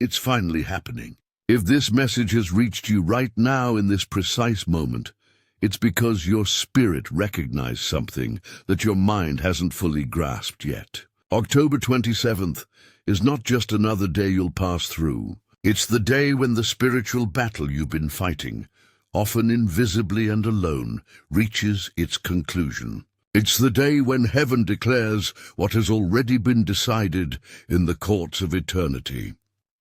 It's finally happening. If this message has reached you right now in this precise moment, it's because your spirit recognized something that your mind hasn't fully grasped yet. October 27th is not just another day you'll pass through. It's the day when the spiritual battle you've been fighting, often invisibly and alone, reaches its conclusion. It's the day when heaven declares what has already been decided in the courts of eternity.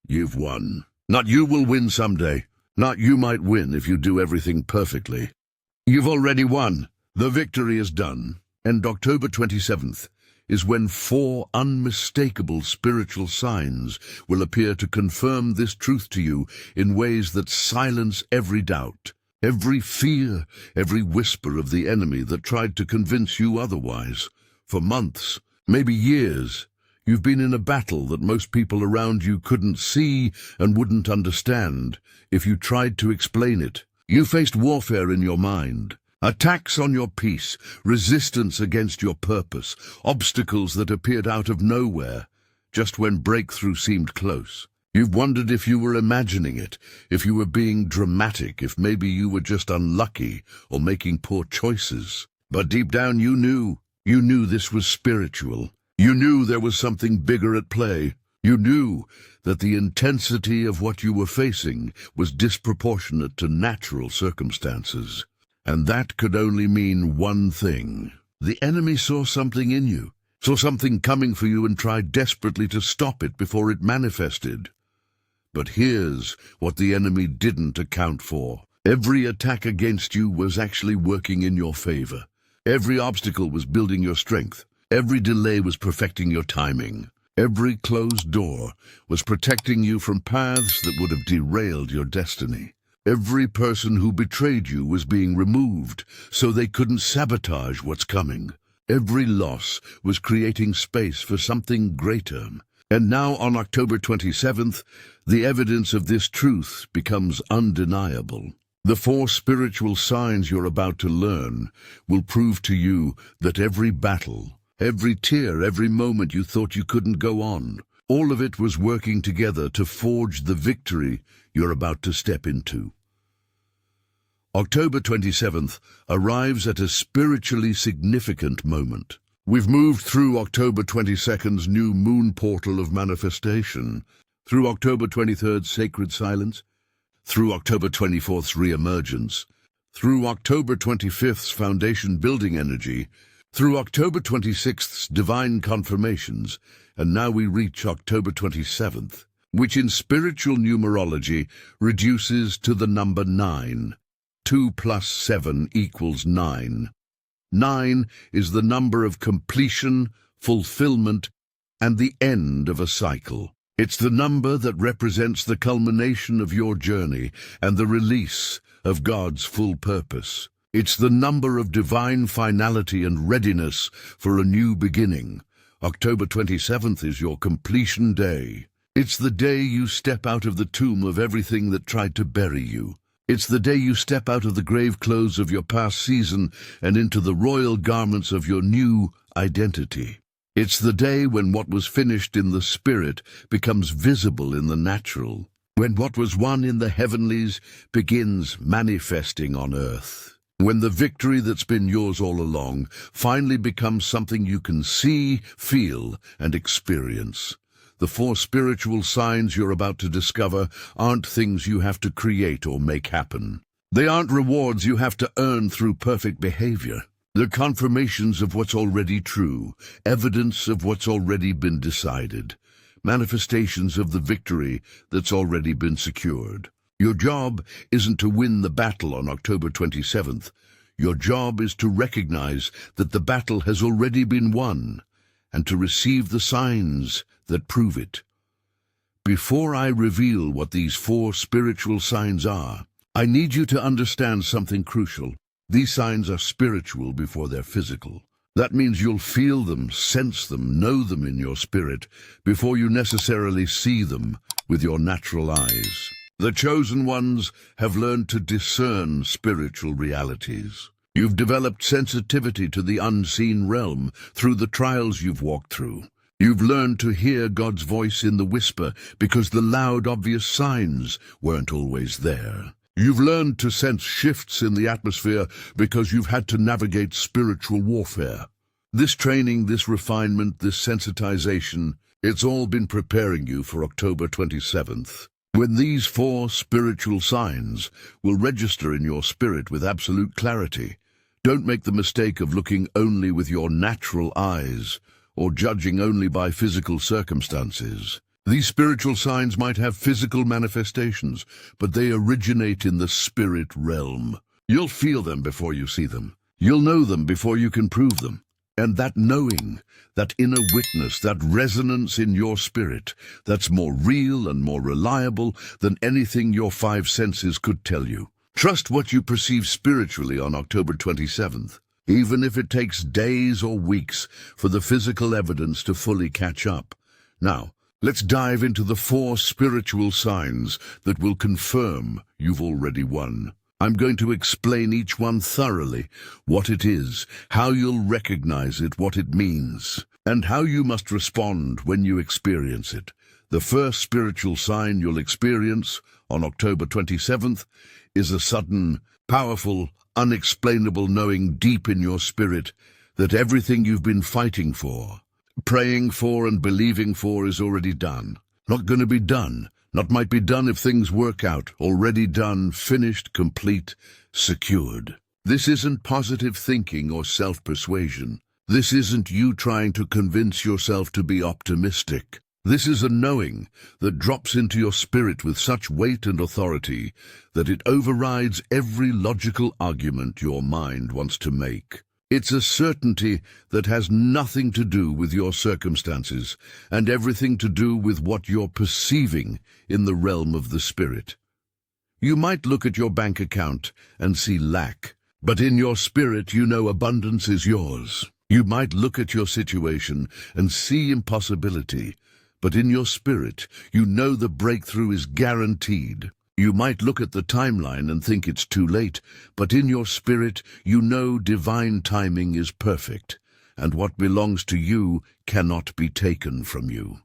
You've won. Not you will win someday. Not you might win if you do everything perfectly. You've already won. The victory is done. And October 27th is when 4 unmistakable spiritual signs will appear to confirm this truth to you in ways that silence every doubt, every fear, every whisper of the enemy that tried to convince you otherwise. For months, maybe years, you've been in a battle that most people around you couldn't see and wouldn't understand if you tried to explain it. You faced warfare in your mind, attacks on your peace, resistance against your purpose, obstacles that appeared out of nowhere, just when breakthrough seemed close. You've wondered if you were imagining it, if you were being dramatic, if maybe you were just unlucky or making poor choices. But deep down you knew this was spiritual. You knew there was something bigger at play. You knew that the intensity of what you were facing was disproportionate to natural circumstances. And that could only mean one thing. The enemy saw something in you, saw something coming for you and tried desperately to stop it before it manifested. But here's what the enemy didn't account for. Every attack against you was actually working in your favor. Every obstacle was building your strength. Every delay was perfecting your timing. Every closed door was protecting you from paths that would have derailed your destiny. Every person who betrayed you was being removed so they couldn't sabotage what's coming. Every loss was creating space for something greater. And now on October 27th, the evidence of this truth becomes undeniable. The 4 spiritual signs you're about to learn will prove to you that every battle, every tear, every moment you thought you couldn't go on, all of it was working together to forge the victory you're about to step into. October 27th arrives at a spiritually significant moment. We've moved through October 22nd's new moon portal of manifestation, through October 23rd's sacred silence, through October 24th's re-emergence, through October 25th's foundation building energy, through October 26th's divine confirmations, and now we reach October 27th, which in spiritual numerology reduces to the number 9. 2 plus 7 equals 9. 9 is the number of completion, fulfillment, and the end of a cycle. It's the number that represents the culmination of your journey and the release of God's full purpose. It's the number of divine finality and readiness for a new beginning. October 27th is your completion day. It's the day you step out of the tomb of everything that tried to bury you. It's the day you step out of the grave clothes of your past season and into the royal garments of your new identity. It's the day when what was finished in the spirit becomes visible in the natural, when what was won in the heavenlies begins manifesting on earth. When the victory that's been yours all along finally becomes something you can see, feel, and experience. The 4 spiritual signs you're about to discover aren't things you have to create or make happen. They aren't rewards you have to earn through perfect behavior. They're confirmations of what's already true, evidence of what's already been decided, manifestations of the victory that's already been secured. Your job isn't to win the battle on October 27th. Your job is to recognize that the battle has already been won and to receive the signs that prove it. Before I reveal what these 4 spiritual signs are, I need you to understand something crucial. These signs are spiritual before they're physical. That means you'll feel them, sense them, know them in your spirit before you necessarily see them with your natural eyes. The chosen ones have learned to discern spiritual realities. You've developed sensitivity to the unseen realm through the trials you've walked through. You've learned to hear God's voice in the whisper because the loud, obvious signs weren't always there. You've learned to sense shifts in the atmosphere because you've had to navigate spiritual warfare. This training, this refinement, this sensitization, it's all been preparing you for October 27th. When these 4 spiritual signs will register in your spirit with absolute clarity. Don't make the mistake of looking only with your natural eyes or judging only by physical circumstances. These spiritual signs might have physical manifestations, but they originate in the spirit realm. You'll feel them before you see them. You'll know them before you can prove them. And that knowing, that inner witness, that resonance in your spirit, that's more real and more reliable than anything your 5 senses could tell you. Trust what you perceive spiritually on October 27th, even if it takes days or weeks for the physical evidence to fully catch up. Now, let's dive into the 4 spiritual signs that will confirm you've already won. I'm going to explain each one thoroughly, what it is, how you'll recognize it, what it means, and how you must respond when you experience it. The first spiritual sign you'll experience on October 27th is a sudden, powerful, unexplainable knowing deep in your spirit that everything you've been fighting for, praying for and believing for is already done. Not going to be done. Not might be done if things work out. Already done, finished, complete, secured. This isn't positive thinking or self-persuasion. This isn't you trying to convince yourself to be optimistic. This is a knowing that drops into your spirit with such weight and authority that it overrides every logical argument your mind wants to make. It's a certainty that has nothing to do with your circumstances and everything to do with what you're perceiving in the realm of the spirit. You might look at your bank account and see lack, but in your spirit you know abundance is yours. You might look at your situation and see impossibility, but in your spirit, you know the breakthrough is guaranteed. You might look at the timeline and think it's too late, but in your spirit, you know divine timing is perfect, and what belongs to you cannot be taken from you.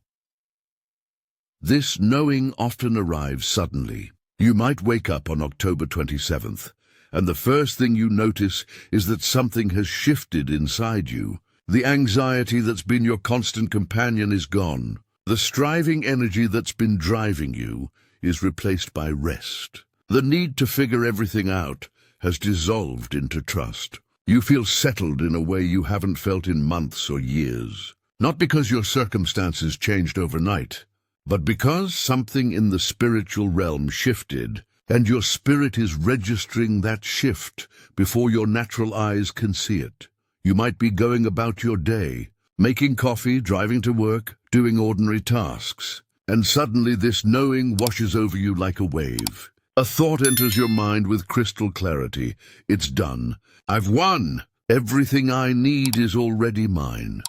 This knowing often arrives suddenly. You might wake up on October 27th, and the first thing you notice is that something has shifted inside you. The anxiety that's been your constant companion is gone. The striving energy that's been driving you is replaced by rest. The need to figure everything out has dissolved into trust. You feel settled in a way you haven't felt in months or years. Not because your circumstances changed overnight, but because something in the spiritual realm shifted, and your spirit is registering that shift before your natural eyes can see it. You might be going about your day, making coffee, driving to work, doing ordinary tasks, and suddenly this knowing washes over you like a wave. A thought enters your mind with crystal clarity. It's done. I've won. Everything I need is already mine.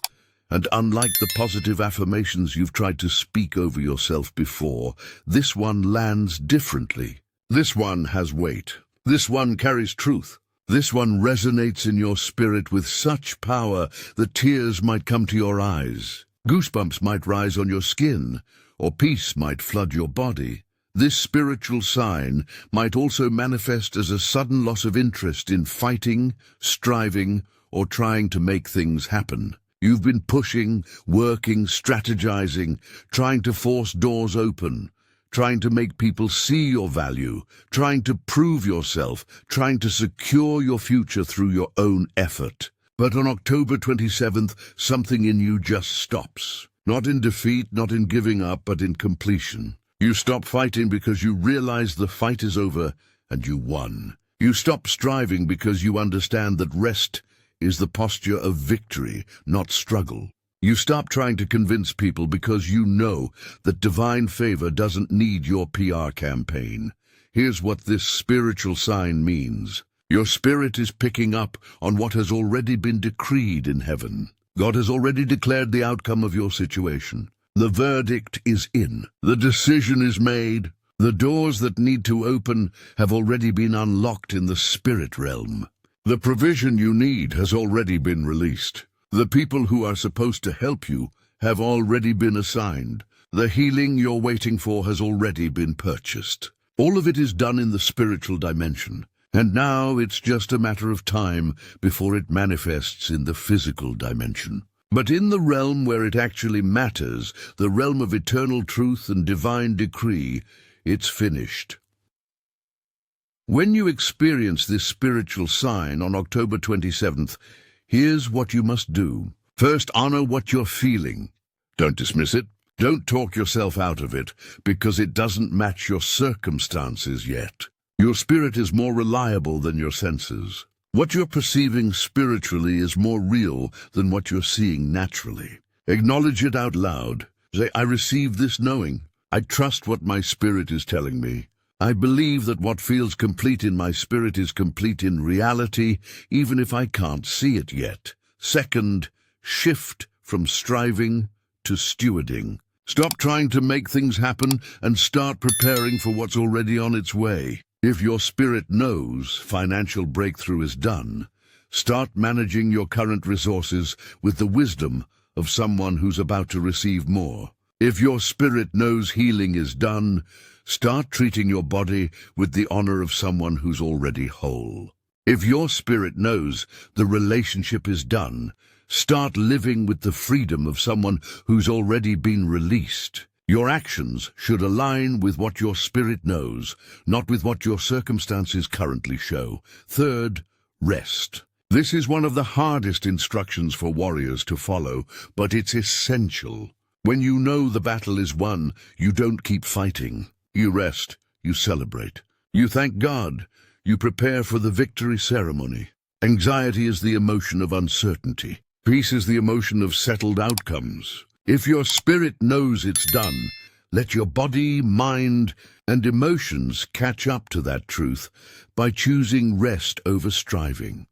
And unlike the positive affirmations you've tried to speak over yourself before, this one lands differently. This one has weight. This one carries truth. This one resonates in your spirit with such power that tears might come to your eyes. Goosebumps might rise on your skin, or peace might flood your body. This spiritual sign might also manifest as a sudden loss of interest in fighting, striving, or trying to make things happen. You've been pushing, working, strategizing, trying to force doors open, trying to make people see your value, trying to prove yourself, trying to secure your future through your own effort. But on October 27th, something in you just stops. Not in defeat, not in giving up, but in completion. You stop fighting because you realize the fight is over and you won. You stop striving because you understand that rest is the posture of victory, not struggle. You stop trying to convince people because you know that divine favor doesn't need your PR campaign. Here's what this spiritual sign means. Your spirit is picking up on what has already been decreed in heaven. God has already declared the outcome of your situation. The verdict is in. The decision is made. The doors that need to open have already been unlocked in the spirit realm. The provision you need has already been released. The people who are supposed to help you have already been assigned. The healing you're waiting for has already been purchased. All of it is done in the spiritual dimension, and now it's just a matter of time before it manifests in the physical dimension. But in the realm where it actually matters, the realm of eternal truth and divine decree, it's finished. When you experience this spiritual sign on October 27th, here's what you must do. First, honor what you're feeling. Don't dismiss it. Don't talk yourself out of it, because it doesn't match your circumstances yet. Your spirit is more reliable than your senses. What you're perceiving spiritually is more real than what you're seeing naturally. Acknowledge it out loud. Say, I receive this knowing. I trust what my spirit is telling me. I believe that what feels complete in my spirit is complete in reality, even if I can't see it yet. Second, shift from striving to stewarding. Stop trying to make things happen and start preparing for what's already on its way. If your spirit knows financial breakthrough is done, start managing your current resources with the wisdom of someone who's about to receive more. If your spirit knows healing is done, start treating your body with the honor of someone who's already whole. If your spirit knows the relationship is done, start living with the freedom of someone who's already been released. Your actions should align with what your spirit knows, not with what your circumstances currently show. Third, rest. This is one of the hardest instructions for warriors to follow, but it's essential. When you know the battle is won, you don't keep fighting. You rest, you celebrate. You thank God, you prepare for the victory ceremony. Anxiety is the emotion of uncertainty. Peace is the emotion of settled outcomes. If your spirit knows it's done, let your body, mind, and emotions catch up to that truth by choosing rest over striving.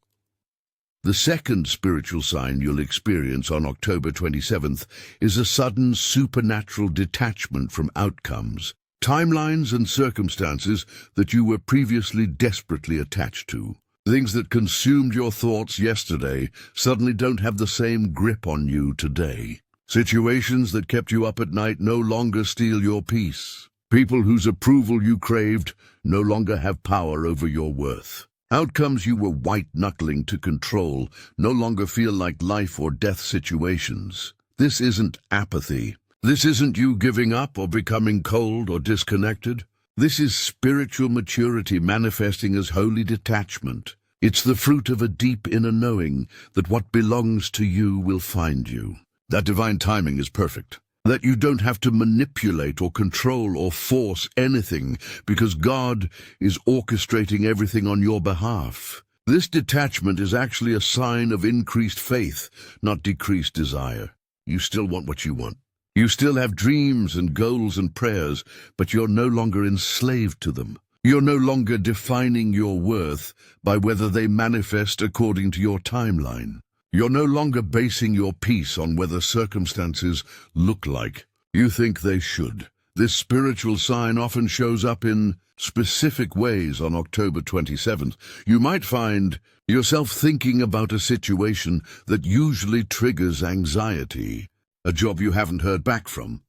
The second spiritual sign you'll experience on October 27th is a sudden supernatural detachment from outcomes, timelines, and circumstances that you were previously desperately attached to. Things that consumed your thoughts yesterday suddenly don't have the same grip on you today. Situations that kept you up at night no longer steal your peace. People whose approval you craved no longer have power over your worth. Outcomes you were white-knuckling to control no longer feel like life or death situations. This isn't apathy. This isn't you giving up or becoming cold or disconnected. This is spiritual maturity manifesting as holy detachment. It's the fruit of a deep inner knowing that what belongs to you will find you. That divine timing is perfect. That you don't have to manipulate or control or force anything because God is orchestrating everything on your behalf. This detachment is actually a sign of increased faith, not decreased desire. You still want what you want. You still have dreams and goals and prayers, but you're no longer enslaved to them. You're no longer defining your worth by whether they manifest according to your timeline. You're no longer basing your peace on whether circumstances look like you think they should. This spiritual sign often shows up in specific ways on October 27th. You might find yourself thinking about a situation that usually triggers anxiety, a job you haven't heard back from,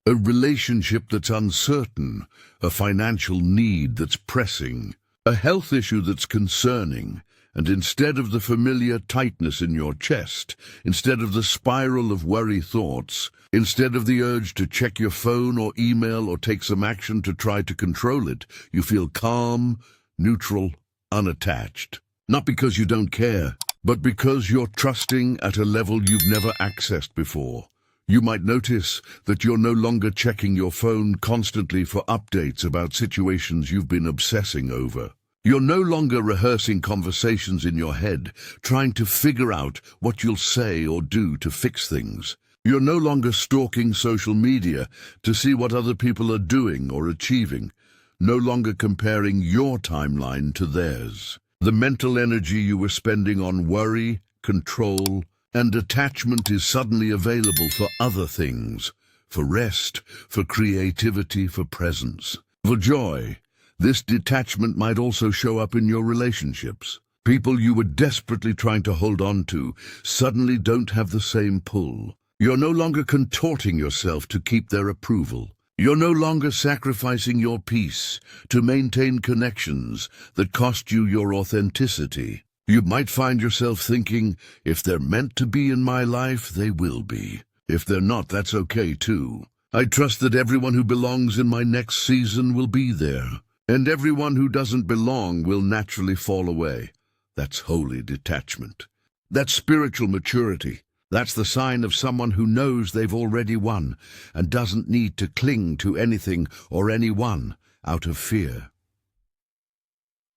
a relationship that's uncertain, a financial need that's pressing, a health issue that's concerning, and instead of the familiar tightness in your chest, instead of the spiral of worry thoughts, instead of the urge to check your phone or email or take some action to try to control it, you feel calm, neutral, unattached. Not because you don't care, but because you're trusting at a level you've never accessed before. You might notice that you're no longer checking your phone constantly for updates about situations you've been obsessing over. You're no longer rehearsing conversations in your head, trying to figure out what you'll say or do to fix things. You're no longer stalking social media to see what other people are doing or achieving, no longer comparing your timeline to theirs. The mental energy you were spending on worry, control, and attachment is suddenly available for other things, for rest, for creativity, for presence, for joy. This detachment might also show up in your relationships. People you were desperately trying to hold on to suddenly don't have the same pull. You're no longer contorting yourself to keep their approval. You're no longer sacrificing your peace to maintain connections that cost you your authenticity. You might find yourself thinking, if they're meant to be in my life, they will be. If they're not, that's okay too. I trust that everyone who belongs in my next season will be there, and everyone who doesn't belong will naturally fall away. That's holy detachment. That's spiritual maturity. That's the sign of someone who knows they've already won and doesn't need to cling to anything or anyone out of fear.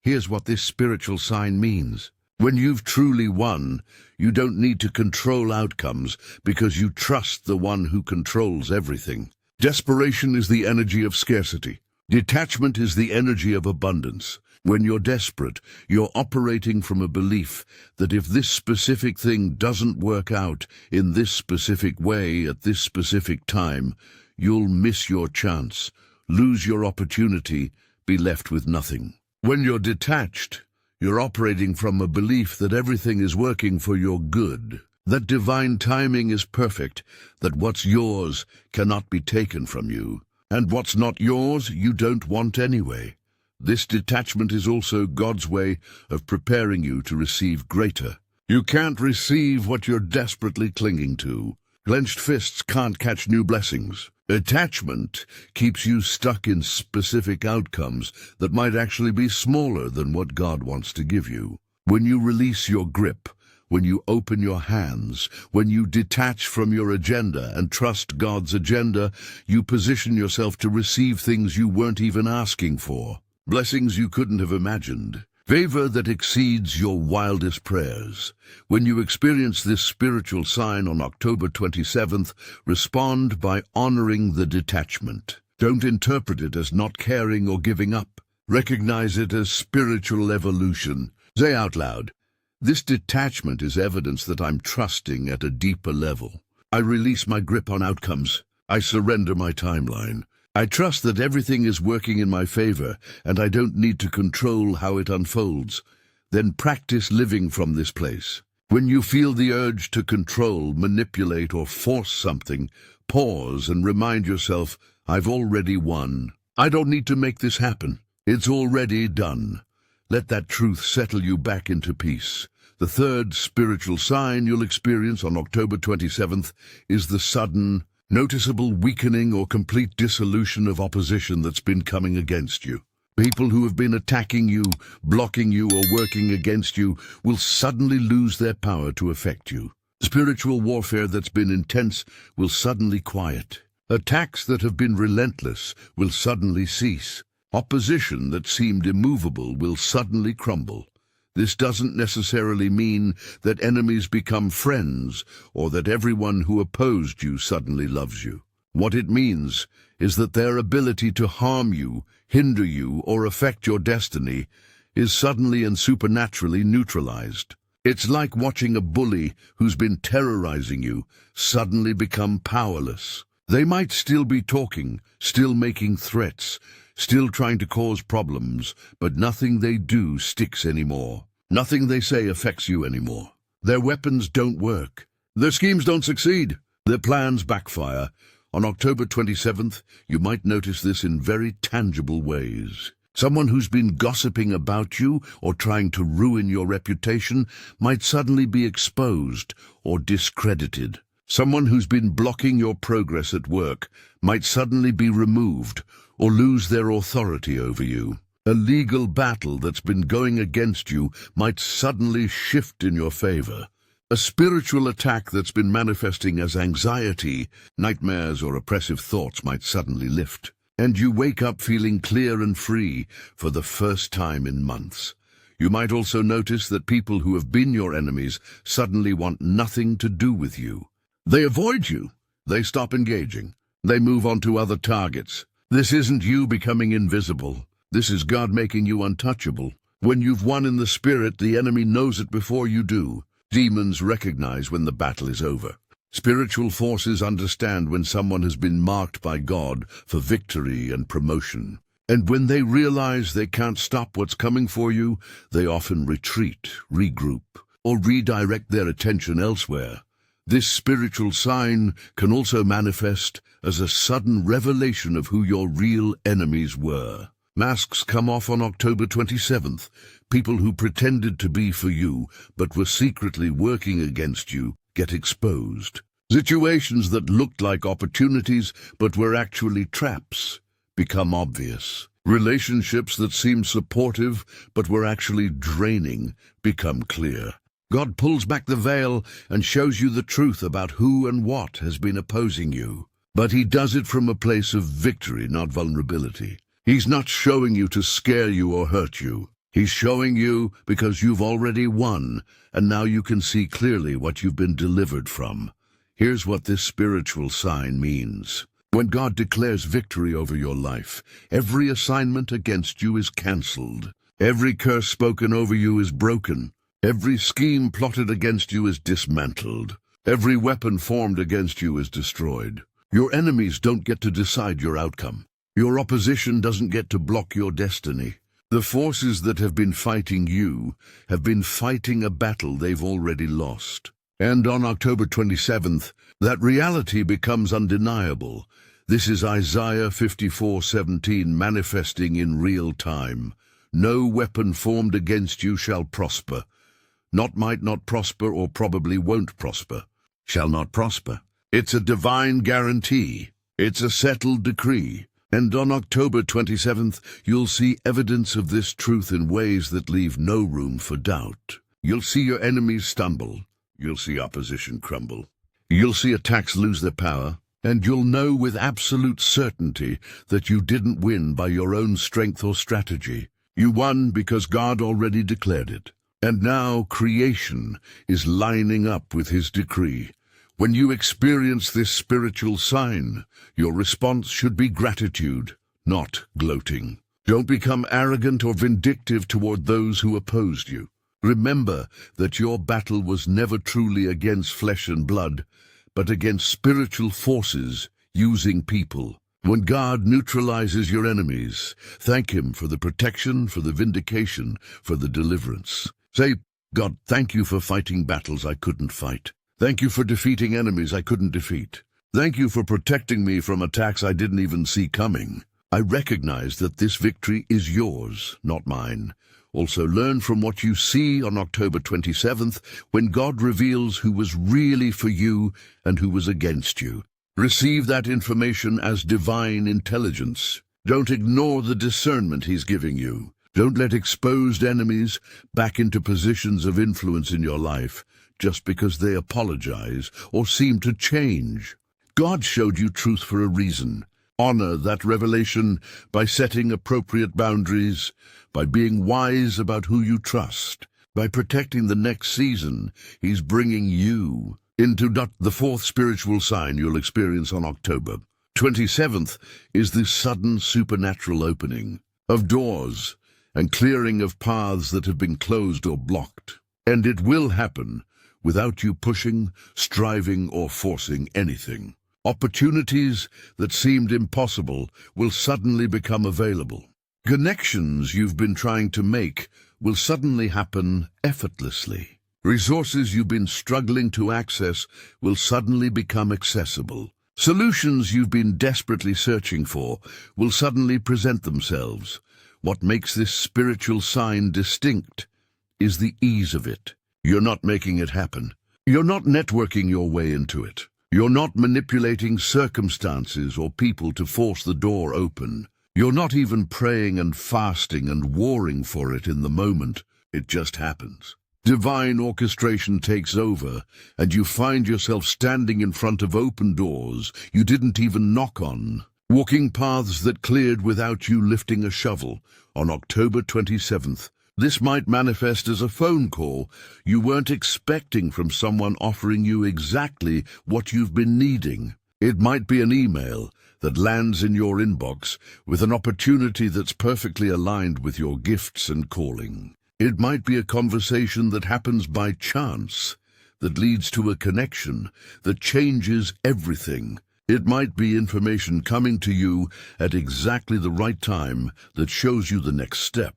Here's what this spiritual sign means. When you've truly won, you don't need to control outcomes because you trust the one who controls everything. Desperation is the energy of scarcity. Detachment is the energy of abundance. When you're desperate, you're operating from a belief that if this specific thing doesn't work out in this specific way at this specific time, you'll miss your chance, lose your opportunity, be left with nothing. When you're detached, you're operating from a belief that everything is working for your good, that divine timing is perfect, that what's yours cannot be taken from you, and what's not yours you don't want anyway. This detachment is also God's way of preparing you to receive greater. You can't receive what you're desperately clinging to. Clenched fists can't catch new blessings. Attachment keeps you stuck in specific outcomes that might actually be smaller than what God wants to give you. When you release your grip, when you open your hands, when you detach from your agenda and trust God's agenda, you position yourself to receive things you weren't even asking for. Blessings you couldn't have imagined. Favor that exceeds your wildest prayers. When you experience this spiritual sign on October 27th, respond by honoring the detachment. Don't interpret it as not caring or giving up. Recognize it as spiritual evolution. Say out loud, "This detachment is evidence that I'm trusting at a deeper level. I release my grip on outcomes. I surrender my timeline. I trust that everything is working in my favor, and I don't need to control how it unfolds." Then practice living from this place. When you feel the urge to control, manipulate, or force something, pause and remind yourself, "I've already won. I don't need to make this happen. It's already done." Let that truth settle you back into peace. The third spiritual sign you'll experience on October 27th is the sudden, noticeable weakening or complete dissolution of opposition that's been coming against you. People who have been attacking you, blocking you, or working against you will suddenly lose their power to affect you. Spiritual warfare that's been intense will suddenly quiet. Attacks that have been relentless will suddenly cease. Opposition that seemed immovable will suddenly crumble. This doesn't necessarily mean that enemies become friends or that everyone who opposed you suddenly loves you. What it means is that their ability to harm you, hinder you, or affect your destiny is suddenly and supernaturally neutralized. It's like watching a bully who's been terrorizing you suddenly become powerless. They might still be talking, still making threats, still trying to cause problems, but nothing they do sticks anymore. Nothing they say affects you anymore. Their weapons don't work. Their schemes don't succeed. Their plans backfire. On October 27th, you might notice this in very tangible ways. Someone who's been gossiping about you or trying to ruin your reputation might suddenly be exposed or discredited. Someone who's been blocking your progress at work might suddenly be removed or lose their authority over you. A legal battle that's been going against you might suddenly shift in your favor. A spiritual attack that's been manifesting as anxiety, nightmares, or oppressive thoughts might suddenly lift. And you wake up feeling clear and free for the first time in months. You might also notice that people who have been your enemies suddenly want nothing to do with you. They avoid you. They stop engaging. They move on to other targets. This isn't you becoming invisible. This is God making you untouchable. When you've won in the spirit, the enemy knows it before you do. Demons recognize when the battle is over. Spiritual forces understand when someone has been marked by God for victory and promotion. And when they realize they can't stop what's coming for you, they often retreat, regroup, or redirect their attention elsewhere. This spiritual sign can also manifest as a sudden revelation of who your real enemies were. Masks come off on October 27th. People who pretended to be for you but were secretly working against you get exposed. Situations that looked like opportunities but were actually traps become obvious. Relationships that seemed supportive but were actually draining become clear. God pulls back the veil and shows you the truth about who and what has been opposing you. But he does it from a place of victory, not vulnerability. He's not showing you to scare you or hurt you. He's showing you because you've already won, and now you can see clearly what you've been delivered from. Here's what this spiritual sign means. When God declares victory over your life, every assignment against you is cancelled. Every curse spoken over you is broken. Every scheme plotted against you is dismantled. Every weapon formed against you is destroyed. Your enemies don't get to decide your outcome. Your opposition doesn't get to block your destiny. The forces that have been fighting you have been fighting a battle they've already lost. And on October 27th, that reality becomes undeniable. This is Isaiah 54:17 manifesting in real time. No weapon formed against you shall prosper. Might not prosper, or probably won't prosper. Shall not prosper. It's a divine guarantee. It's a settled decree. And on October 27th, you'll see evidence of this truth in ways that leave no room for doubt. You'll see your enemies stumble. You'll see opposition crumble. You'll see attacks lose their power. And you'll know with absolute certainty that you didn't win by your own strength or strategy. You won because God already declared it. And now creation is lining up with his decree. When you experience this spiritual sign, your response should be gratitude, not gloating. Don't become arrogant or vindictive toward those who opposed you. Remember that your battle was never truly against flesh and blood, but against spiritual forces using people. When God neutralizes your enemies, thank him for the protection, for the vindication, for the deliverance. Say, God, thank you for fighting battles I couldn't fight. Thank you for defeating enemies I couldn't defeat. Thank you for protecting me from attacks I didn't even see coming. I recognize that this victory is yours, not mine. Also learn from what you see on October 27th, when God reveals who was really for you and who was against you. Receive that information as divine intelligence. Don't ignore the discernment he's giving you. Don't let exposed enemies back into positions of influence in your life just because they apologize or seem to change. God showed you truth for a reason. Honor that revelation by setting appropriate boundaries, by being wise about who you trust, by protecting the next season he's bringing you into. The fourth spiritual sign you'll experience on October 27th is this sudden supernatural opening of doors and clearing of paths that have been closed or blocked. And it will happen without you pushing, striving, or forcing anything. Opportunities that seemed impossible will suddenly become available. Connections you've been trying to make will suddenly happen effortlessly. Resources you've been struggling to access will suddenly become accessible. Solutions you've been desperately searching for will suddenly present themselves. What makes this spiritual sign distinct is the ease of it. You're not making it happen. You're not networking your way into it. You're not manipulating circumstances or people to force the door open. You're not even praying and fasting and warring for it in the moment. It just happens. Divine orchestration takes over, and you find yourself standing in front of open doors you didn't even knock on, walking paths that cleared without you lifting a shovel. On October 27th, this might manifest as a phone call you weren't expecting from someone offering you exactly what you've been needing. It might be an email that lands in your inbox with an opportunity that's perfectly aligned with your gifts and calling. It might be a conversation that happens by chance, that leads to a connection that changes everything. It might be information coming to you at exactly the right time that shows you the next step.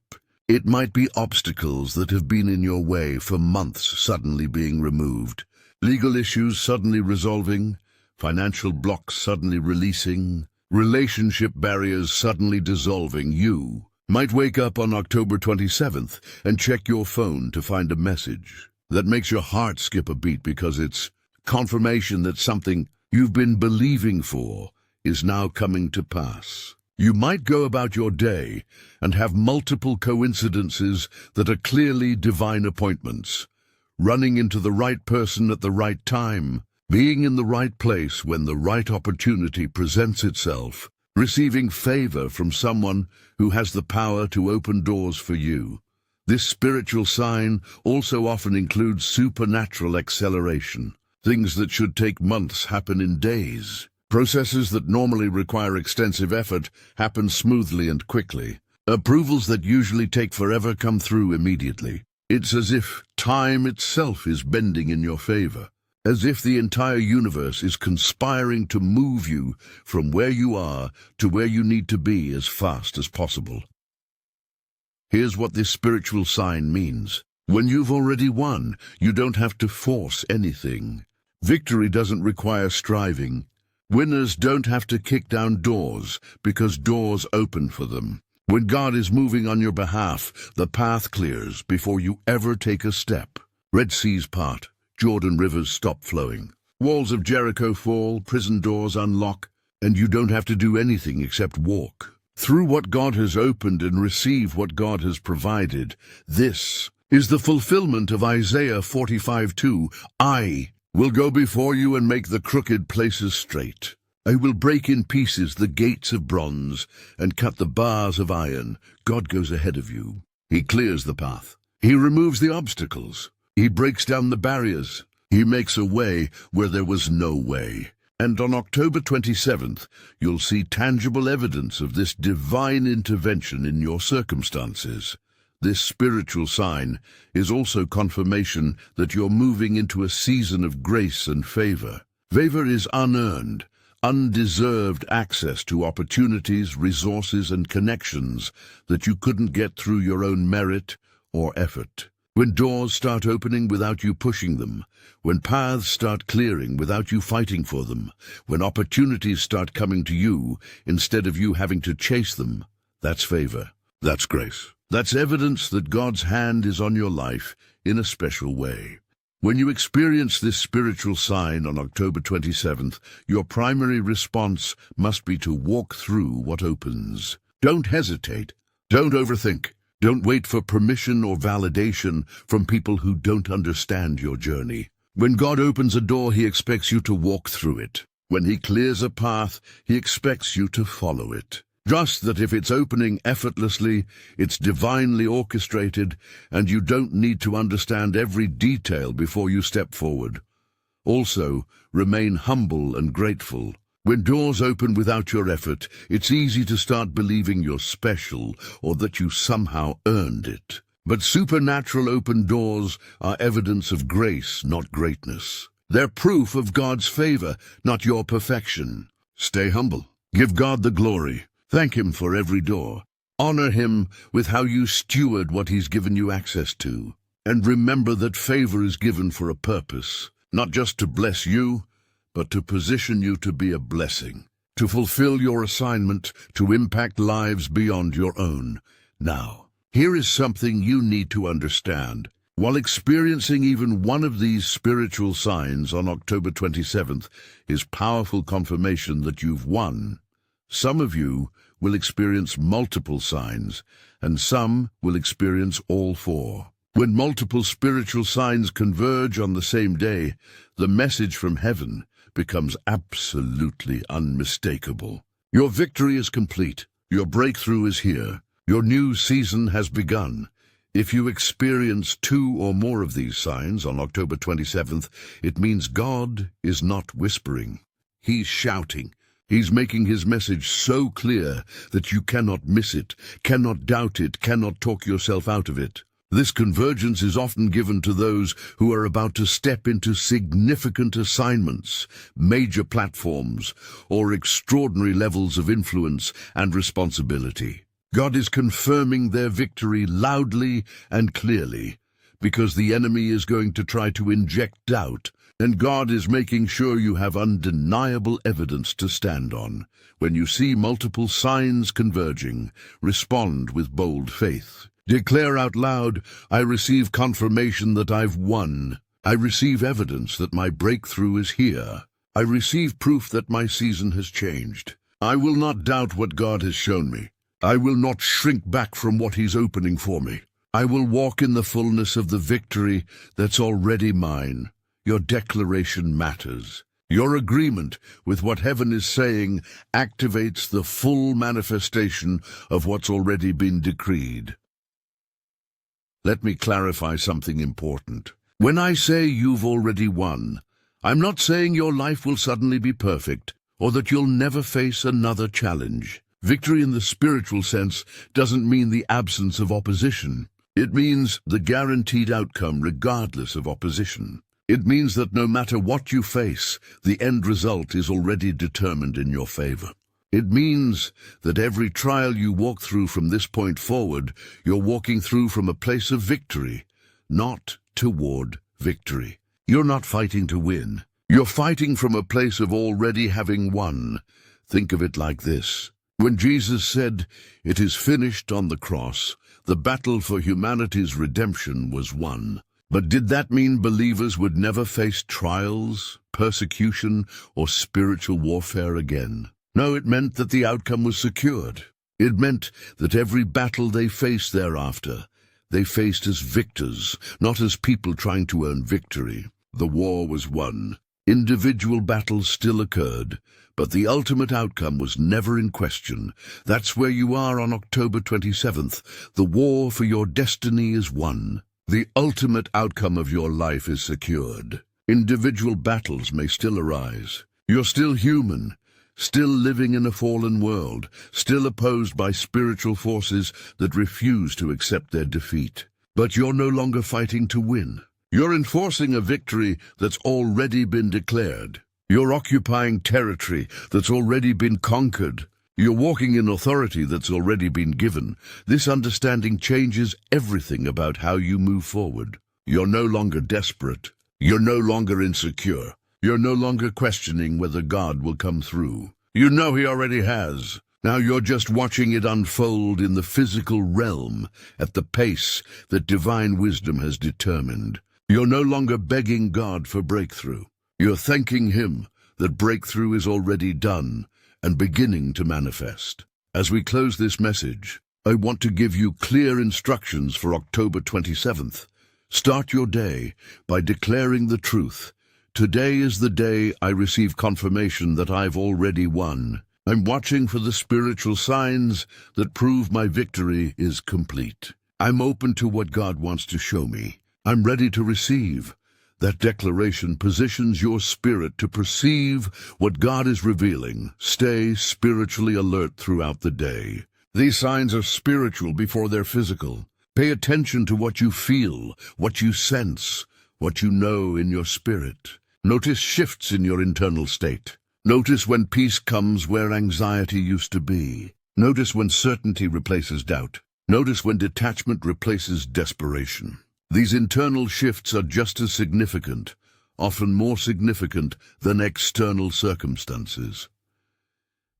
It might be obstacles that have been in your way for months suddenly being removed. Legal issues suddenly resolving, financial blocks suddenly releasing, relationship barriers suddenly dissolving. You might wake up on October 27th and check your phone to find a message that makes your heart skip a beat because it's confirmation that something you've been believing for is now coming to pass. You might go about your day and have multiple coincidences that are clearly divine appointments. Running into the right person at the right time, being in the right place when the right opportunity presents itself, receiving favor from someone who has the power to open doors for you. This spiritual sign also often includes supernatural acceleration. Things that should take months happen in days. Processes that normally require extensive effort happen smoothly and quickly. Approvals that usually take forever come through immediately. It's as if time itself is bending in your favor, as if the entire universe is conspiring to move you from where you are to where you need to be as fast as possible. Here's what this spiritual sign means. When you've already won, you don't have to force anything. Victory doesn't require striving. Winners don't have to kick down doors because doors open for them. When God is moving on your behalf, the path clears before you ever take a step. Red Seas part, Jordan rivers stop flowing. Walls of Jericho fall, prison doors unlock, and you don't have to do anything except walk through what God has opened and receive what God has provided. This is the fulfillment of Isaiah 45:2. I will go before you and make the crooked places straight. I will break in pieces the gates of bronze and cut the bars of iron. God goes ahead of you. He clears the path. He removes the obstacles. He breaks down the barriers. He makes a way where there was no way. And on October 27th, you'll see tangible evidence of this divine intervention in your circumstances. This spiritual sign is also confirmation that you're moving into a season of grace and favor. Favor is unearned, undeserved access to opportunities, resources, and connections that you couldn't get through your own merit or effort. When doors start opening without you pushing them, when paths start clearing without you fighting for them, when opportunities start coming to you instead of you having to chase them, that's favor. That's grace. That's evidence that God's hand is on your life in a special way. When you experience this spiritual sign on October 27th, your primary response must be to walk through what opens. Don't hesitate. Don't overthink. Don't wait for permission or validation from people who don't understand your journey. When God opens a door, He expects you to walk through it. When He clears a path, He expects you to follow it. Trust that if it's opening effortlessly, it's divinely orchestrated, and you don't need to understand every detail before you step forward. Also, remain humble and grateful. When doors open without your effort, it's easy to start believing you're special or that you somehow earned it. But supernatural open doors are evidence of grace, not greatness. They're proof of God's favor, not your perfection. Stay humble. Give God the glory. Thank Him for every door. Honor Him with how you steward what He's given you access to. And remember that favor is given for a purpose, not just to bless you, but to position you to be a blessing, to fulfill your assignment, to impact lives beyond your own. Now, here is something you need to understand. While experiencing even one of these spiritual signs on October 27th is powerful confirmation that you've won, some of you will experience multiple signs, and some will experience all four. When multiple spiritual signs converge on the same day, the message from heaven becomes absolutely unmistakable. Your victory is complete. Your breakthrough is here. Your new season has begun. If you experience two or more of these signs on October 27th, it means God is not whispering. He's shouting. He's making His message so clear that you cannot miss it, cannot doubt it, cannot talk yourself out of it. This convergence is often given to those who are about to step into significant assignments, major platforms, or extraordinary levels of influence and responsibility. God is confirming their victory loudly and clearly, because the enemy is going to try to inject doubt, And God is making sure you have undeniable evidence to stand on. When you see multiple signs converging, respond with bold faith. Declare out loud, I receive confirmation that I've won. I receive evidence that my breakthrough is here. I receive proof that my season has changed. I will not doubt what God has shown me. I will not shrink back from what He's opening for me. I will walk in the fullness of the victory that's already mine. Your declaration matters. Your agreement with what heaven is saying activates the full manifestation of what's already been decreed. Let me clarify something important. When I say you've already won, I'm not saying your life will suddenly be perfect or that you'll never face another challenge. Victory in the spiritual sense doesn't mean the absence of opposition. It means the guaranteed outcome regardless of opposition. It means that no matter what you face, the end result is already determined in your favor. It means that every trial you walk through from this point forward, you're walking through from a place of victory, not toward victory. You're not fighting to win. You're fighting from a place of already having won. Think of it like this. When Jesus said, "It is finished" on the cross, the battle for humanity's redemption was won. But did that mean believers would never face trials, persecution, or spiritual warfare again? No, it meant that the outcome was secured. It meant that every battle they faced thereafter, they faced as victors, not as people trying to earn victory. The war was won. Individual battles still occurred, but the ultimate outcome was never in question. That's where you are on October 27th. The war for your destiny is won. The ultimate outcome of your life is secured. Individual battles may still arise. You're still human, still living in a fallen world, still opposed by spiritual forces that refuse to accept their defeat. But you're no longer fighting to win. You're enforcing a victory that's already been declared. You're occupying territory that's already been conquered. You're walking in authority that's already been given. This understanding changes everything about how you move forward. You're no longer desperate. You're no longer insecure. You're no longer questioning whether God will come through. You know He already has. Now you're just watching it unfold in the physical realm at the pace that divine wisdom has determined. You're no longer begging God for breakthrough. You're thanking Him that breakthrough is already done and beginning to manifest. As we close this message, I want to give you clear instructions for October 27th. Start your day by declaring the truth. Today is the day I receive confirmation that I've already won. I'm watching for the spiritual signs that prove my victory is complete. I'm open to what God wants to show me. I'm ready to receive. That declaration positions your spirit to perceive what God is revealing. Stay spiritually alert throughout the day. These signs are spiritual before they're physical. Pay attention to what you feel, what you sense, what you know in your spirit. Notice shifts in your internal state. Notice when peace comes where anxiety used to be. Notice when certainty replaces doubt. Notice when detachment replaces desperation. These internal shifts are just as significant, often more significant than external circumstances.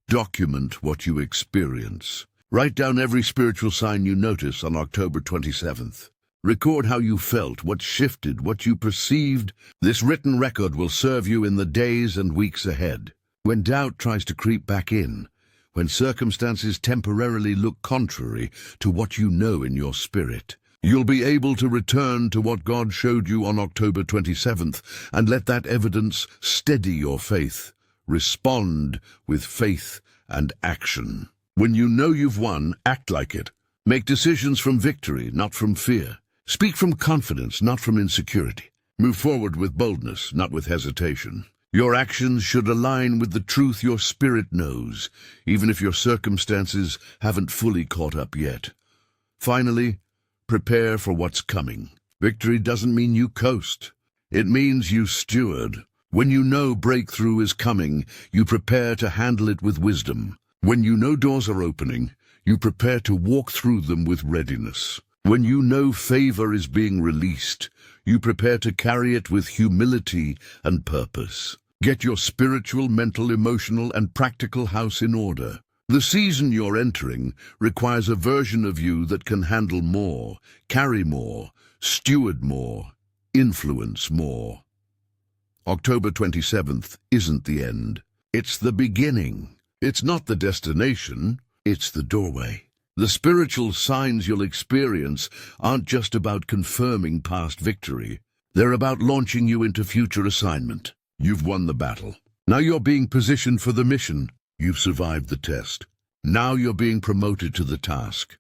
Document what you experience. Write down every spiritual sign you notice on October 27th. Record how you felt, what shifted, what you perceived. This written record will serve you in the days and weeks ahead. When doubt tries to creep back in, when circumstances temporarily look contrary to what you know in your spirit, you'll be able to return to what God showed you on October 27th and let that evidence steady your faith. Respond with faith and action. When you know you've won, act like it. Make decisions from victory, not from fear. Speak from confidence, not from insecurity. Move forward with boldness, not with hesitation. Your actions should align with the truth your spirit knows, even if your circumstances haven't fully caught up yet. Finally, prepare for what's coming. Victory doesn't mean you coast. It means you steward. When you know breakthrough is coming, you prepare to handle it with wisdom. When you know doors are opening, you prepare to walk through them with readiness. When you know favor is being released, You prepare to carry it with humility and purpose. Get your spiritual, mental, emotional, and practical house in order. The season you're entering requires a version of you that can handle more, carry more, steward more, influence more. October 27th isn't the end. It's the beginning. It's not the destination, it's the doorway. The spiritual signs you'll experience aren't just about confirming past victory. They're about launching you into future assignment. You've won the battle. Now you're being positioned for the mission. You've survived the test. Now you're being promoted to the task.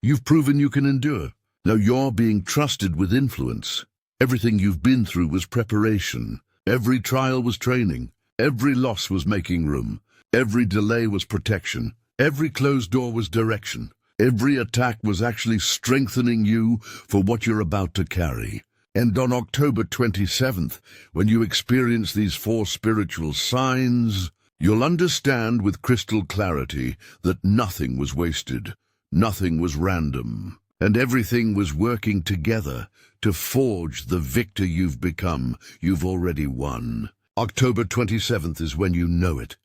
You've proven you can endure. Now you're being trusted with influence. Everything you've been through was preparation. Every trial was training. Every loss was making room. Every delay was protection. Every closed door was direction. Every attack was actually strengthening you for what you're about to carry. And on October 27th, when you experience these 4 spiritual signs, you'll understand with crystal clarity that nothing was wasted, nothing was random, and everything was working together to forge the victor you've become. You've already won. October 27th is when you know it.